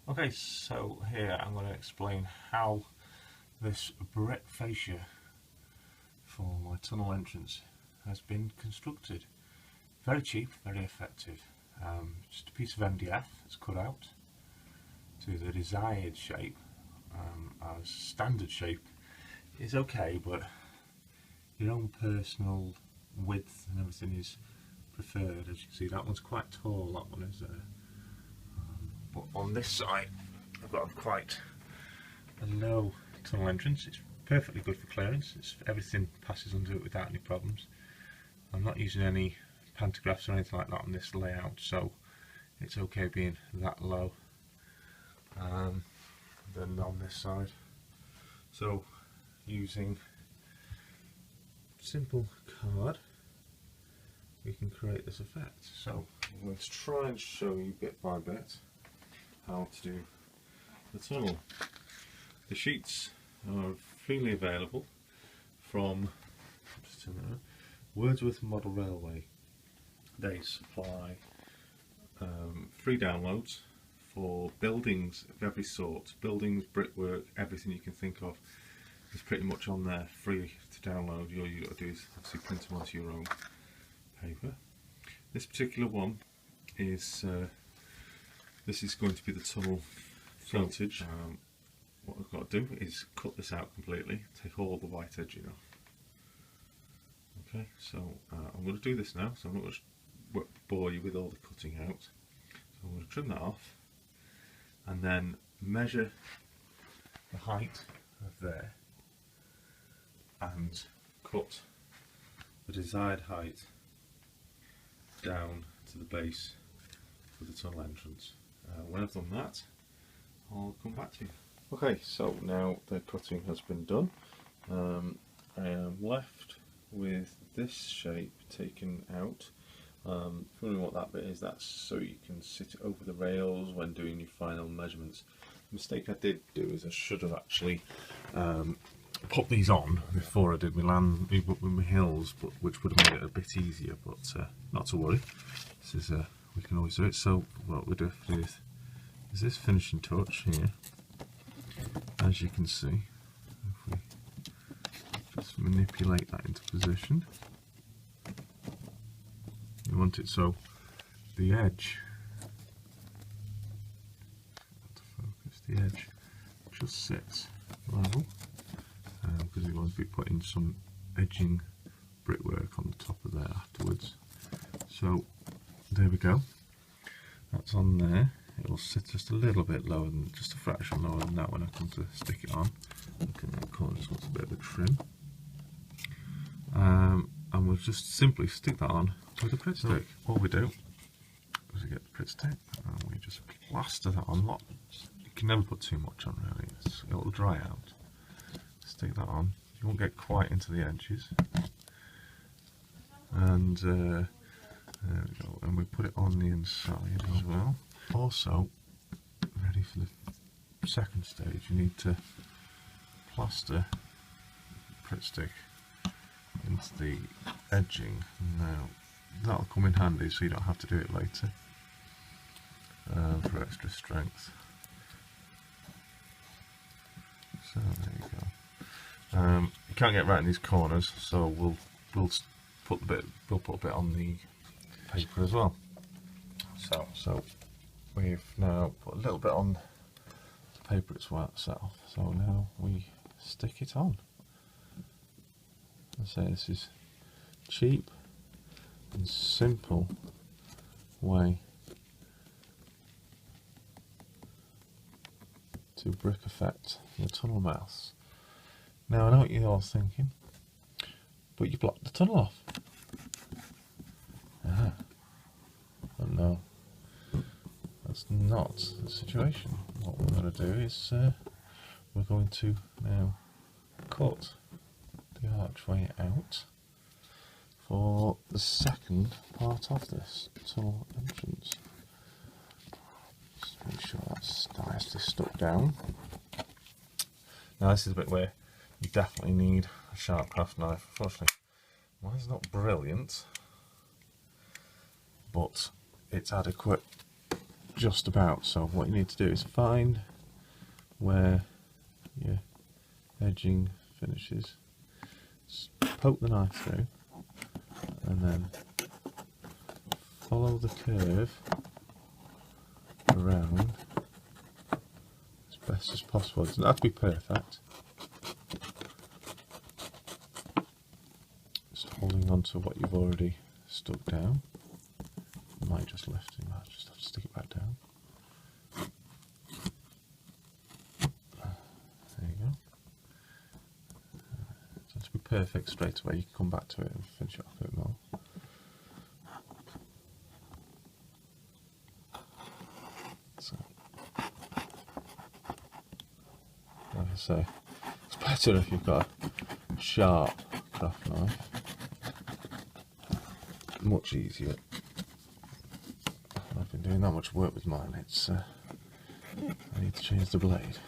Okay, so here I'm going to explain how this brick fascia for my tunnel entrance has been constructed. Very cheap, very effective. Just a piece of MDF that's cut out to the desired shape. As standard shape is okay, but your own personal width and everything is preferred. As you can see, that one's quite tall, that one is but on this side I've got quite a low tunnel entrance. It's perfectly good for clearance. Everything passes under it without any problems. I'm not using any pantographs or anything like that on this layout, so it's okay being that low. Then on this side, so using simple card we can create this effect. So I'm going to try and show you bit by bit how to do the tunnel. The sheets are freely available from Wordsworth Model Railway. They supply free downloads for buildings of every sort. Buildings, brickwork, everything you can think of is pretty much on there, free to download. All you got to do is obviously print them onto your own paper. This particular one is this is going to be the tunnel frontage. What I've got to do is cut this out completely, take all the white edging off. Okay, so I'm going to do this now, so I'm not going to bore you with all the cutting out. So I'm going to trim that off and then measure the height of there and cut the desired height down to the base for the tunnel entrance. When I've done that, I'll come back to you. Okay, so now the cutting has been done. I am left with this shape taken out. Wondering what that bit is, that's so you can sit over the rails when doing your final measurements. The mistake I did do is I should have actually put these on before I did my hills, but which would have made it a bit easier, but not to worry. This is we can always do it. So what we do is this finishing touch here. As you can see, if we just manipulate that into position, you want it so the edge, the edge just sits level, because we want to be putting some edging brickwork on the top of there afterwards. So there we go, that's on there. It will sit just a little bit lower than, just a fraction lower than that when I come to stick it on. Look at that corner, just wants a bit of a trim. And we'll just simply stick that on with a Pritt stick. All we do is we get the Pritt stick and we just plaster that on. You can never put too much on really, it'll dry out. Stick that on, you won't get quite into the edges. And there we go, and we put it on the inside as well. Also, ready for the second stage, you need to plaster Pritt stick into the edging. Now that'll come in handy so you don't have to do it later for extra strength. So there you go. You can't get right in these corners, so we'll put a bit on the paper as well. So we've now put a little bit on the paper itself, so now we stick it on. I say this is cheap and simple way to brick effect the tunnel mouths. Now I know what you're all thinking, but you blocked the tunnel off. But no, that's not the situation. What we're going to do is we're going to now cut the archway out for the second part of this tunnel entrance. Just make sure that's nicely stuck down. Now this is a bit where you definitely need a sharp craft knife. Unfortunately, mine's not brilliant, but it's adequate just about. So what you need to do is find where your edging finishes, just poke the knife through, and then follow the curve around as best as possible. It doesn't have to be perfect. Just holding on to what you've already stuck down. You might just lift it, you might just have to stick it back down. There you go. It doesn't have to be perfect straight away, you can come back to it and finish it off a bit more. So, like I say, it's better if you've got a sharp craft knife. Much easier. I've been doing that much work with mine, it's I need to change the blade.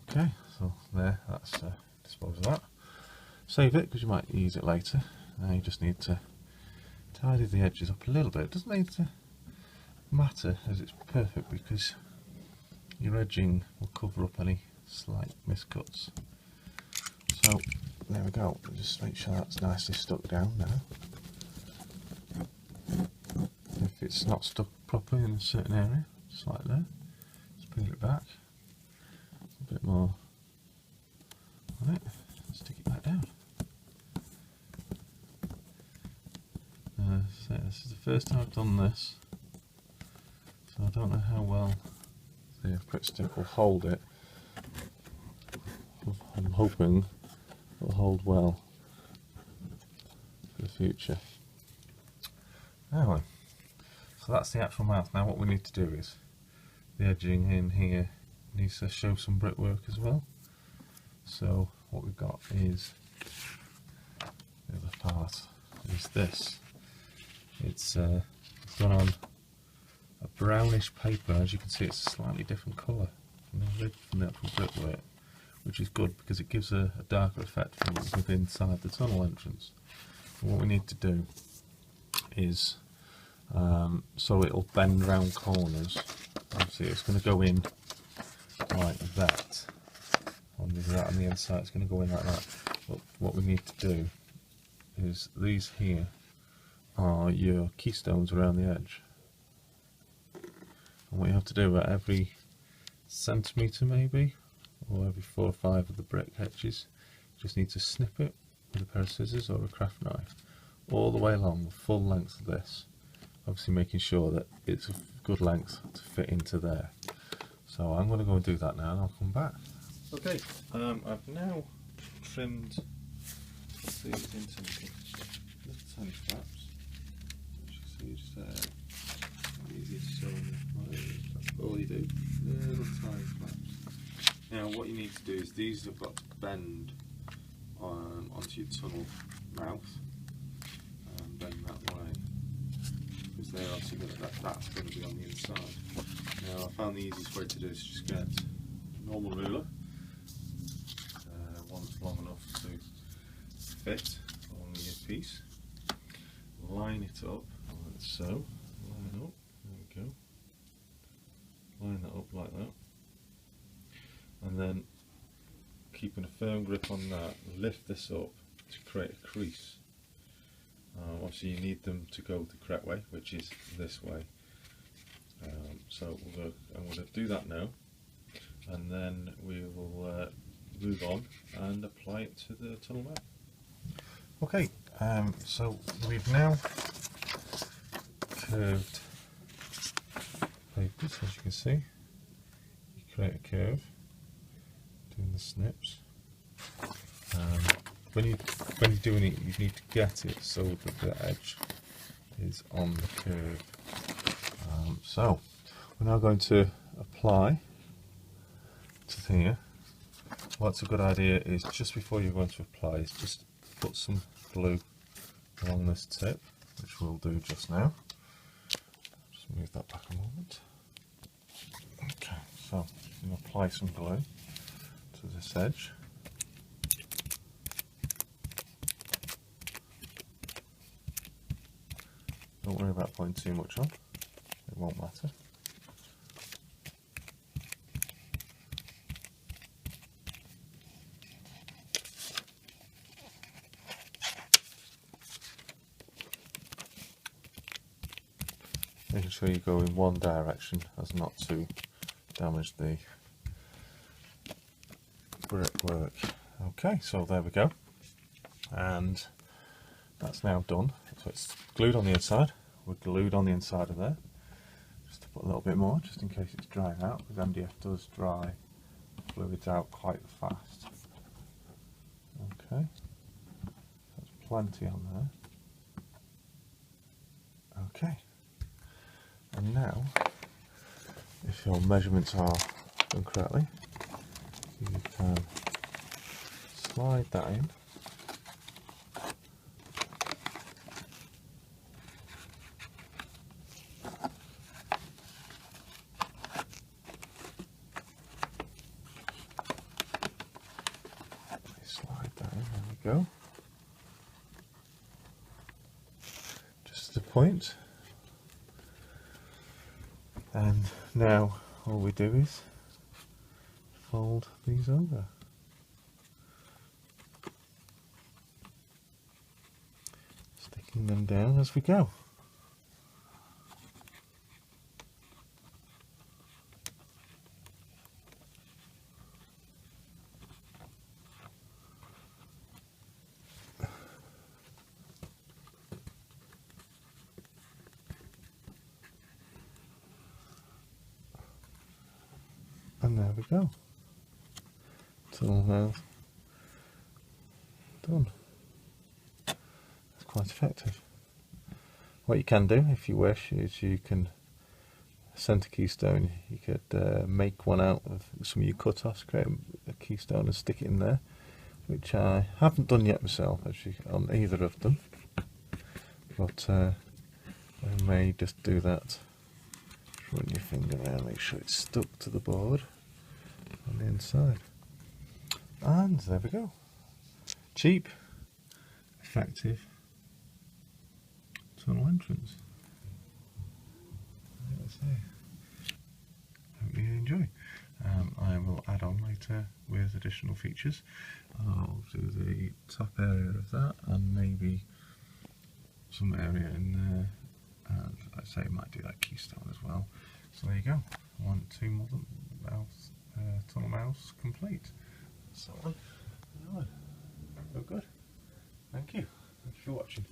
Okay, so there, that's dispose of that. Save it because you might use it later. Now you just need to tidy the edges up a little bit. It doesn't need to matter as it's perfect because your edging will cover up any slight miscuts. So there we go, just make sure that's nicely stuck down now. If it's not stuck properly in a certain area, just like there, just peel it back, a bit more on it, stick it back down. So this is the first time I've done this, so I don't know how well the Pritt stick will hold it. I'm hoping it'll hold well for the future. Anyway, so that's the actual mouth. Now what we need to do is, the edging in here needs to show some brickwork as well. So what we've got is, the other part is this. It's done on a brownish paper. As you can see, it's a slightly different colour from the actual brickwork, which is good because it gives a darker effect from within inside the tunnel entrance. And what we need to do is, so it'll bend round corners. Obviously it's going to go in like that. On the inside it's going to go in like that. But what we need to do is, these here are your keystones around the edge. And what you have to do, at every centimetre maybe, or every 4 or 5 of the brick edges, you just need to snip it with a pair of scissors or a craft knife all the way along the full length of this, obviously making sure that it's a good length to fit into there. So I'm going to go and do that now and I'll come back. Okay, I've now trimmed these into little tiny flaps, which you see just there. Easy to show them. That's all you do, little tiny flaps. Now what you need to do is, these have got to bend onto your tunnel mouth, and bend that way, because they're obviously that's going to be on the inside. Now I found the easiest way to do is just get a normal ruler, one that's long enough to fit along your piece, line it up like so, line up, there we go, line that up like that. And then, keeping a firm grip on that, lift this up to create a crease. Obviously you need them to go the correct way, which is this way. So I'm going to do that now, and then we will move on and apply it to the tunnel mouth. Okay, so we've now curved papers, as you can see. You create a curve, doing the snips. When you're doing it, you need to get it so that the edge is on the curve. So we're now going to apply to here. What's a good idea is, just before you're going to apply, is just put some glue along this tip, which we'll do just now. Just move that back a moment. Okay, so you can apply some glue to this edge. Don't worry about putting too much on, it won't matter. Making sure you go in one direction as not to damage the brickwork. Okay, so there we go, and that's now done. So it's glued on the inside. We're glued on the inside of there. Just to put a little bit more, just in case it's drying out, because MDF does dry fluids out quite fast. Okay, that's plenty on there. Okay, and now, if your measurements are done correctly, you can slide that in. Slide that in, there we go. Just to the point. And now all we do is fold these over. Sticking them down as we go. And there we go. Tunnel mouth done. That's quite effective. What you can do, if you wish, is you can centre keystone. You could make one out of some of your cut-offs, create a keystone and stick it in there, which I haven't done yet myself, actually, on either of them. But I may just do that. Run your finger there, make sure it's stuck to the board on the inside. And there we go. Cheap, effective tunnel entrance. Let's see. Hope you enjoy. I will add on later with additional features. I'll do the top area of that and maybe some area in there. And I'd say I might do that keystone as well. So there you go. 1, 2 more tunnel mouths complete. So on. Oh, good. Thank you. Thank you for watching.